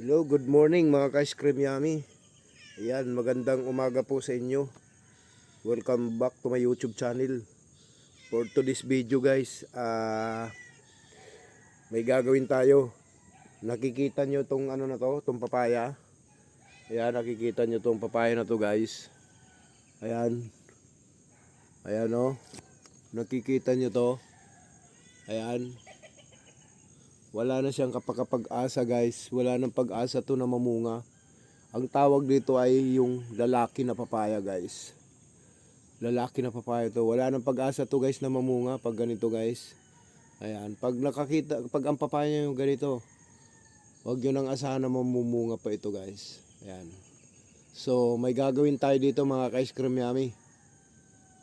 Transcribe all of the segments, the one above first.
Hello, good morning mga ka-ice cream yummy. Ayan, magandang umaga po sa inyo. Welcome back to my YouTube channel. For today's video guys, may gagawin tayo. Nakikita nyo tong ano na to, tong papaya. Ayan, nakikita nyo tong papaya na to guys. Ayan. Ayan o. Nakikita nyo to. Ayan. Wala na siyang kapag-asa guys. Wala nang pag-asa to na mamunga. Ang tawag dito ay yung lalaki na papaya guys. Lalaki na papaya to. Wala nang pag-asa to guys na mamunga pag ganito guys. Ayan. Pag ang papaya yung ganito, huwag nyo nang asahan na mamumunga pa ito guys. Ayan. So may gagawin tayo dito mga ka-ice cream yummy.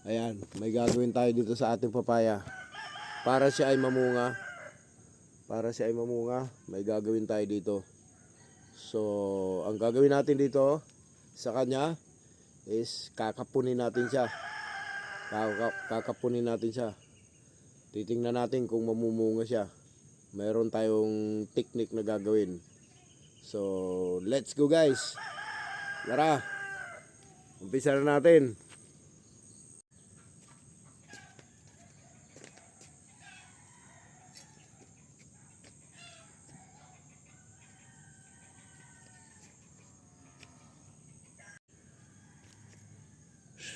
Ayan. May gagawin tayo dito sa ating papaya. Para siya ay mamunga. May gagawin tayo dito. So, ang gagawin natin dito sa kanya is kakapunin natin siya. Kakapunin natin siya. Titingnan natin kung mamumunga siya. Mayroon tayong technique na gagawin. So, let's go guys. Tara. Umpisa na natin.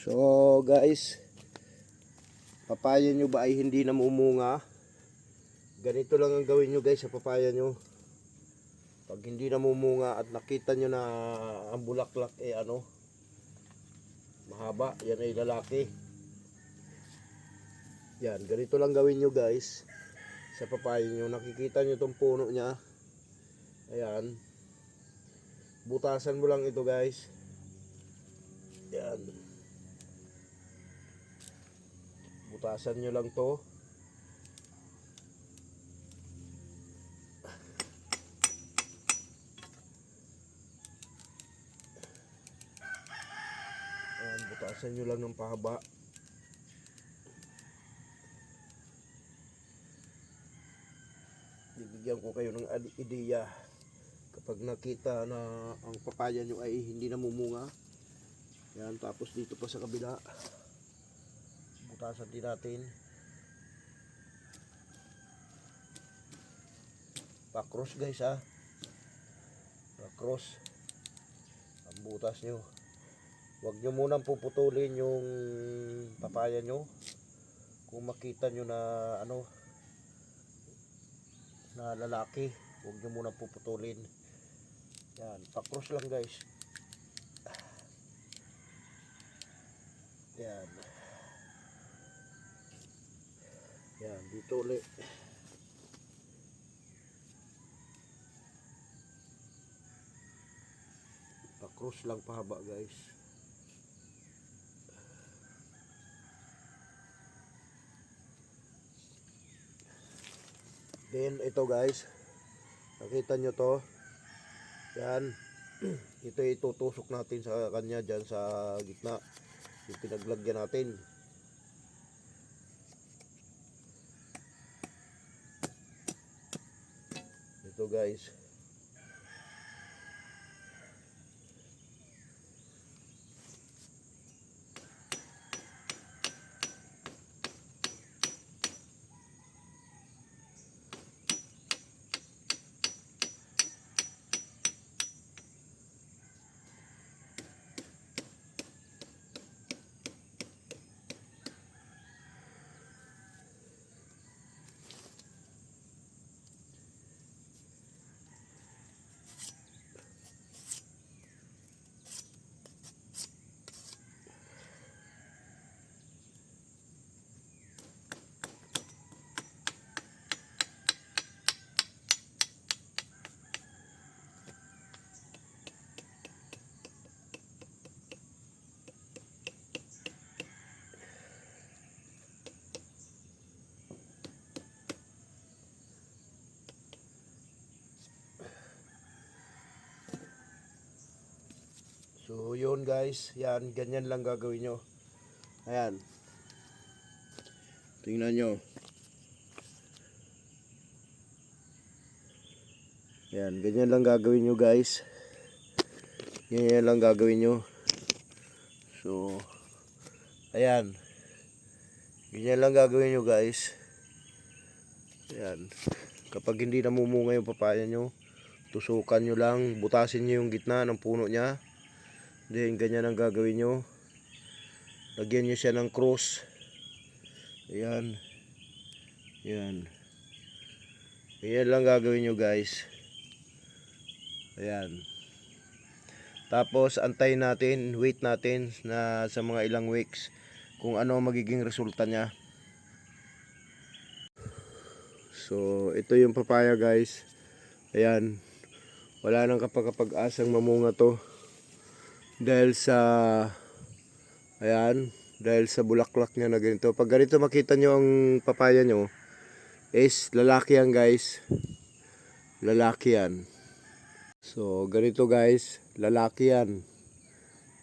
So guys, papaya nyo ba ay hindi namumunga? Ganito lang ang gawin nyo guys sa papaya nyo. Pag hindi namumunga at nakita nyo na ang bulaklak mahaba, yan ay lalaki. Yan, ganito lang gawin nyo guys sa papaya nyo. Nakikita nyo itong puno nya. Ayan. Butasan mo lang ito guys. Yan. Butasan nyo lang to. Ayan, butasan nyo lang ng pahaba. Bibigyan ko kayo ng ideya. Kapag nakita na ang papaya nyo ay hindi namumunga. Yan, tapos dito pa sa kabila. Butasan din natin. Pa-cross guys ha. Pa-cross. Ang butas nyo. Huwag nyo munang puputulin yung papaya nyo. Kung makita nyo na na lalaki, huwag nyo munang puputulin. Yan, pa-cross lang guys. Yan. Yan, dito ulit. Pa-cross lang pahaba guys. Then ito guys, nakita nyo to. Yan. Ito itutusok natin sa kanya dyan sa gitna. Yung pinaglagyan natin. Ito guys. So yun guys, yan, ganyan lang gagawin nyo. Ayan. Tingnan nyo. Ayan, ganyan lang gagawin nyo guys. Ganyan lang gagawin nyo. So, ayan. Ganyan lang gagawin nyo guys. Ayan. Kapag hindi namumunga yung papaya nyo, tusukan nyo lang, butasin nyo yung gitna ng puno nya. Then, ganyan ang gagawin nyo. Lagyan nyo siya ng cross. Ayan. Ayan. Ganyan lang gagawin nyo guys. Ayan. Tapos, antayin natin, wait natin na sa mga ilang weeks kung ano magiging resulta niya. So, ito yung papaya guys. Ayan. Wala nang kapag-asang mamunga to. Dahil sa ayan, dahil sa bulaklak niya na ganito. Pag ganito makita nyo ang papaya nyo, is lalaki yan guys. Lalaki yan. So, ganito guys, lalaki yan.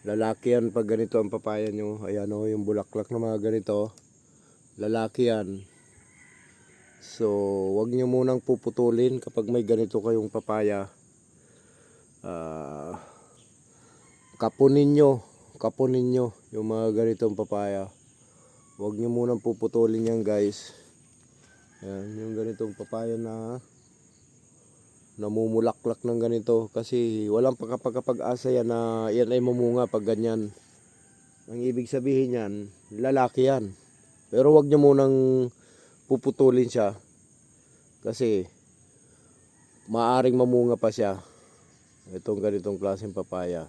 Lalaki yan pag ganito ang papaya nyo. Ayan o, yung bulaklak na mga ganito. Lalaki yan. So, wag nyo munang puputulin kapag may ganito kayong papaya. Kapunin nyo yung mga ganitong papaya. Wag nyo munang puputulin yan guys. Ayan, yung ganitong papaya na namumulaklak ng ganito, kasi walang pagkapag-asa yan na yan ay mamunga pag ganyan. Ang ibig sabihin yan, lalaki yan. Pero wag nyo munang puputulin siya kasi maaring mamunga pa siya itong ganitong klaseng papaya.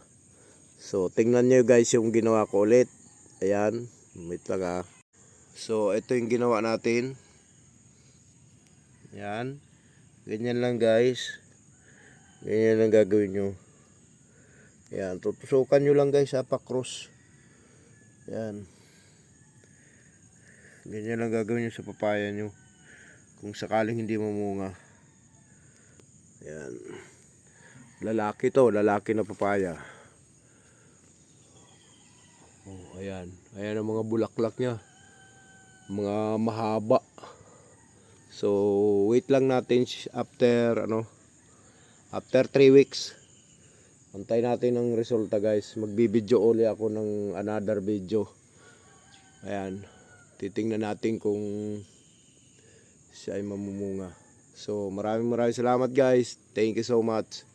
So tingnan nyo guys yung ginawa ko ulit. Ayan, wait lang ah. So ito yung ginawa natin. Ayan, ganyan lang guys. Ganyan lang gagawin nyo. Ayan, tutusukan nyo lang guys ha, pa-cross. Ayan. Ganyan lang gagawin nyo sa papaya nyo kung sakaling hindi mamunga. Ayan. Lalaki to, lalaki na papaya. Oh, ayan. Ayan ang mga bulaklak niya. Mga mahaba. So, wait lang natin after after 3 weeks. Antay natin ang resulta guys. Magbibideo uli ako ng another video. Ayan. Titingnan natin kung siya ay mamumunga. So maraming salamat guys. Thank you so much.